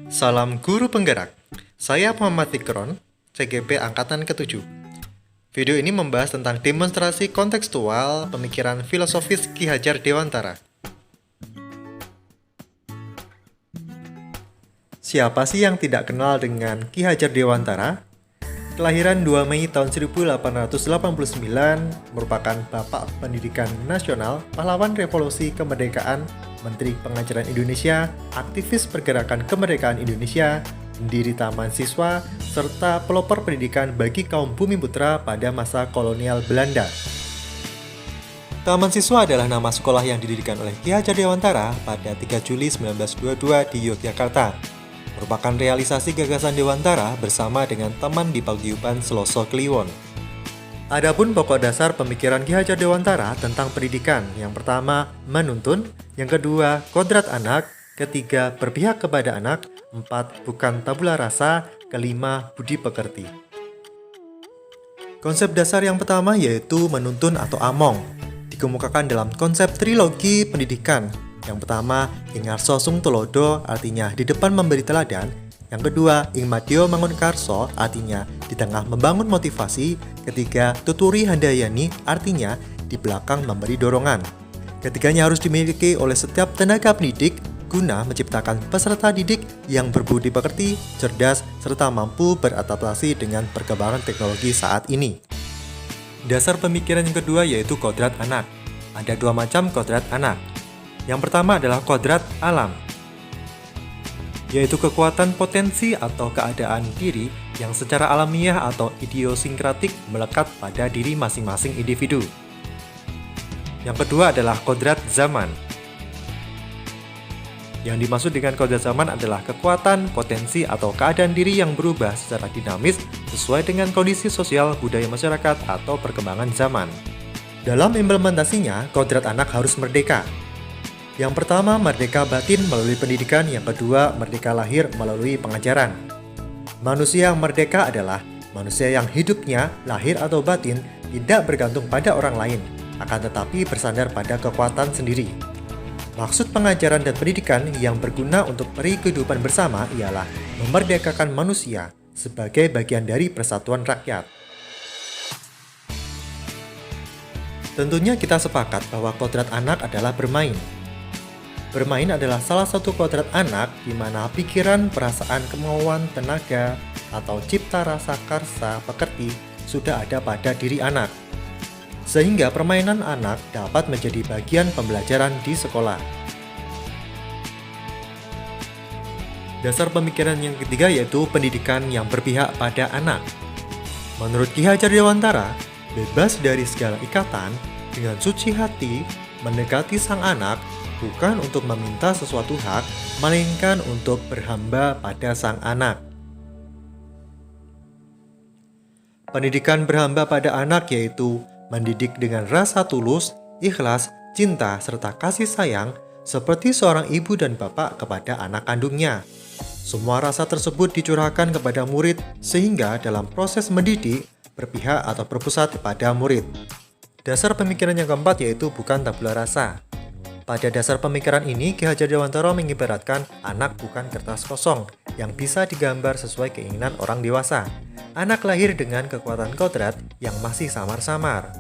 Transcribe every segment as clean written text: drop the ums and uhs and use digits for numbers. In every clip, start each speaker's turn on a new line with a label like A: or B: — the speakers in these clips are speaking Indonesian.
A: Salam Guru Penggerak. Saya Muhammad Fikron, CGP Angkatan ke-7. Video ini membahas tentang demonstrasi kontekstual pemikiran filosofis Ki Hajar Dewantara. Siapa sih yang tidak kenal dengan Ki Hajar Dewantara? Kelahiran 2 Mei tahun 1889, merupakan Bapak Pendidikan Nasional, pahlawan revolusi kemerdekaan, Menteri Pengajaran Indonesia, aktivis pergerakan kemerdekaan Indonesia, pendiri Taman Siswa, serta pelopor pendidikan bagi kaum Bumiputra pada masa kolonial Belanda. Taman Siswa adalah nama sekolah yang didirikan oleh Ki Hajar Dewantara pada 3 Juli 1922 di Yogyakarta. Merupakan realisasi gagasan Dewantara bersama dengan teman di paguyuban Seloso Kliwon. Adapun pokok dasar pemikiran Ki Hajar Dewantara tentang pendidikan, yang pertama, menuntun, yang kedua, kodrat anak, ketiga, berpihak kepada anak, 4, bukan tabula rasa, kelima, budi pekerti. Konsep dasar yang pertama yaitu menuntun atau among, dikemukakan dalam konsep trilogi pendidikan. Yang pertama, ing ngarso sung tulodo, artinya di depan memberi teladan. Yang kedua, ing madyo mangun karso, artinya di tengah membangun motivasi. Ketiga, tuturi handayani, artinya di belakang memberi dorongan. Ketiganya harus dimiliki oleh setiap tenaga pendidik guna menciptakan peserta didik yang berbudi pekerti, cerdas, serta mampu beradaptasi dengan perkembangan teknologi saat ini. Dasar pemikiran yang kedua yaitu kodrat anak. Ada dua macam kodrat anak. Yang pertama adalah kodrat alam, yaitu kekuatan potensi atau keadaan diri yang secara alamiah atau idiosinkratik melekat pada diri masing-masing individu. Yang kedua adalah kodrat zaman. Yang dimaksud dengan kodrat zaman adalah kekuatan, potensi, atau keadaan diri yang berubah secara dinamis sesuai dengan kondisi sosial, budaya masyarakat, atau perkembangan zaman. Dalam implementasinya, kodrat anak harus merdeka. Yang pertama, merdeka batin melalui pendidikan. Yang kedua, merdeka lahir melalui pengajaran. Manusia yang merdeka adalah manusia yang hidupnya, lahir atau batin, tidak bergantung pada orang lain, akan tetapi bersandar pada kekuatan sendiri. Maksud pengajaran dan pendidikan yang berguna untuk peri kehidupan bersama ialah memerdekakan manusia sebagai bagian dari persatuan rakyat. Tentunya kita sepakat bahwa kodrat anak adalah bermain. Bermain adalah salah satu kodrat anak di mana pikiran, perasaan, kemauan, tenaga, atau cipta rasa karsa pekerti sudah ada pada diri anak. Sehingga permainan anak dapat menjadi bagian pembelajaran di sekolah. Dasar pemikiran yang ketiga yaitu pendidikan yang berpihak pada anak. Menurut Ki Hajar Dewantara, bebas dari segala ikatan, dengan suci hati, mendekati sang anak, bukan untuk meminta sesuatu hak, melainkan untuk berhamba pada sang anak. Pendidikan berhamba pada anak yaitu mendidik dengan rasa tulus, ikhlas, cinta, serta kasih sayang, seperti seorang ibu dan bapak kepada anak kandungnya. Semua rasa tersebut dicurahkan kepada murid, sehingga dalam proses mendidik, berpihak atau berpusat pada murid. Dasar pemikiran yang keempat yaitu bukan tabula rasa. Pada dasar pemikiran ini, Ki Hajar Dewantara mengibaratkan anak bukan kertas kosong yang bisa digambar sesuai keinginan orang dewasa. Anak lahir dengan kekuatan kodrat yang masih samar-samar.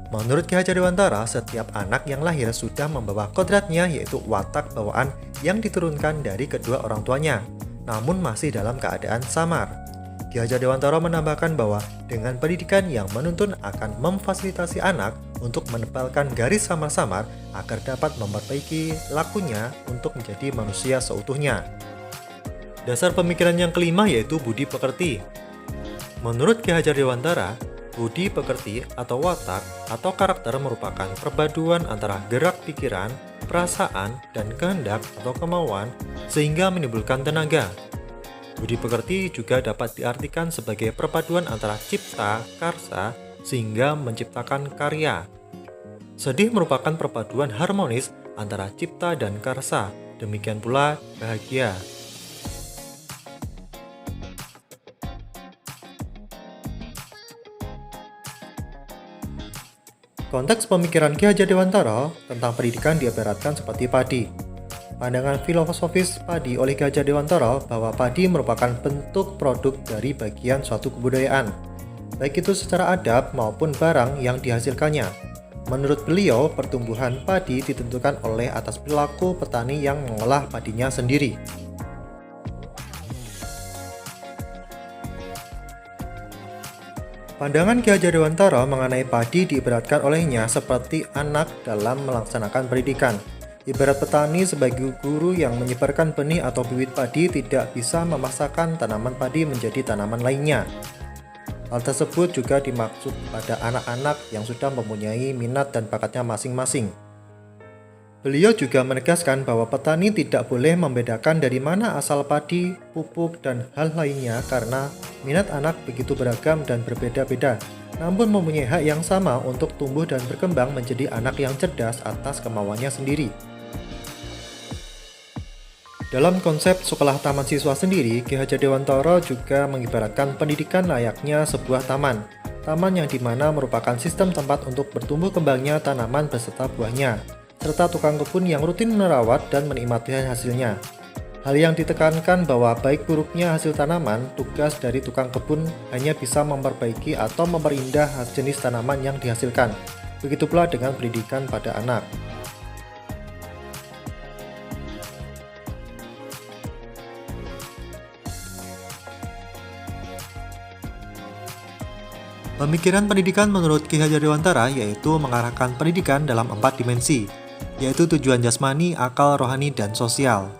A: Menurut Ki Hajar Dewantara, setiap anak yang lahir sudah membawa kodratnya yaitu watak bawaan yang diturunkan dari kedua orang tuanya, namun masih dalam keadaan samar. Ki Hajar Dewantara menambahkan bahwa dengan pendidikan yang menuntun akan memfasilitasi anak untuk menempelkan garis samar-samar agar dapat memperbaiki lakunya untuk menjadi manusia seutuhnya. Dasar pemikiran yang kelima yaitu budi pekerti. Menurut Ki Hajar Dewantara, budi pekerti atau watak atau karakter merupakan perpaduan antara gerak pikiran, perasaan, dan kehendak atau kemauan sehingga menimbulkan tenaga. Budi pekerti juga dapat diartikan sebagai perpaduan antara cipta, karsa, sehingga menciptakan karya. Sedih merupakan perpaduan harmonis antara cipta dan karsa, demikian pula bahagia. Konteks pemikiran Ki Hajar Dewantara tentang pendidikan diibaratkan seperti padi. Pandangan filosofis padi oleh Ki Hajar Dewantara bahwa padi merupakan bentuk produk dari bagian suatu kebudayaan, baik itu secara adab maupun barang yang dihasilkannya. Menurut beliau, pertumbuhan padi ditentukan oleh atas perilaku petani yang mengolah padinya sendiri. Pandangan Ki Hajar Dewantara mengenai padi diibaratkan olehnya seperti anak dalam melaksanakan pendidikan. Ibarat petani sebagai guru yang menyebarkan benih atau bibit padi tidak bisa memaksakan tanaman padi menjadi tanaman lainnya. Hal tersebut juga dimaksud pada anak-anak yang sudah mempunyai minat dan bakatnya masing-masing. Beliau juga menegaskan bahwa petani tidak boleh membedakan dari mana asal padi, pupuk, dan hal lainnya karena minat anak begitu beragam dan berbeda-beda, namun mempunyai hak yang sama untuk tumbuh dan berkembang menjadi anak yang cerdas atas kemauannya sendiri. Dalam konsep sekolah taman siswa sendiri, Ki Hajar Dewantara juga mengibaratkan pendidikan layaknya sebuah taman. Taman yang dimana merupakan sistem tempat untuk bertumbuh kembangnya tanaman beserta buahnya, serta tukang kebun yang rutin merawat dan menikmati hasilnya. Hal yang ditekankan bahwa baik buruknya hasil tanaman, tugas dari tukang kebun hanya bisa memperbaiki atau memperindah jenis tanaman yang dihasilkan. Begitu pula dengan pendidikan pada anak. Pemikiran pendidikan menurut Ki Hajar Dewantara yaitu mengarahkan pendidikan dalam 4 dimensi, yaitu tujuan jasmani, akal, rohani, dan sosial.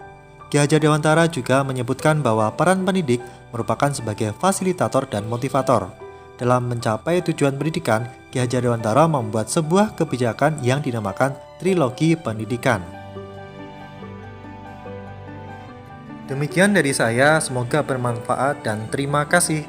A: Ki Hajar Dewantara juga menyebutkan bahwa peran pendidik merupakan sebagai fasilitator dan motivator. Dalam mencapai tujuan pendidikan, Ki Hajar Dewantara membuat sebuah kebijakan yang dinamakan Trilogi Pendidikan. Demikian dari saya, semoga bermanfaat dan terima kasih.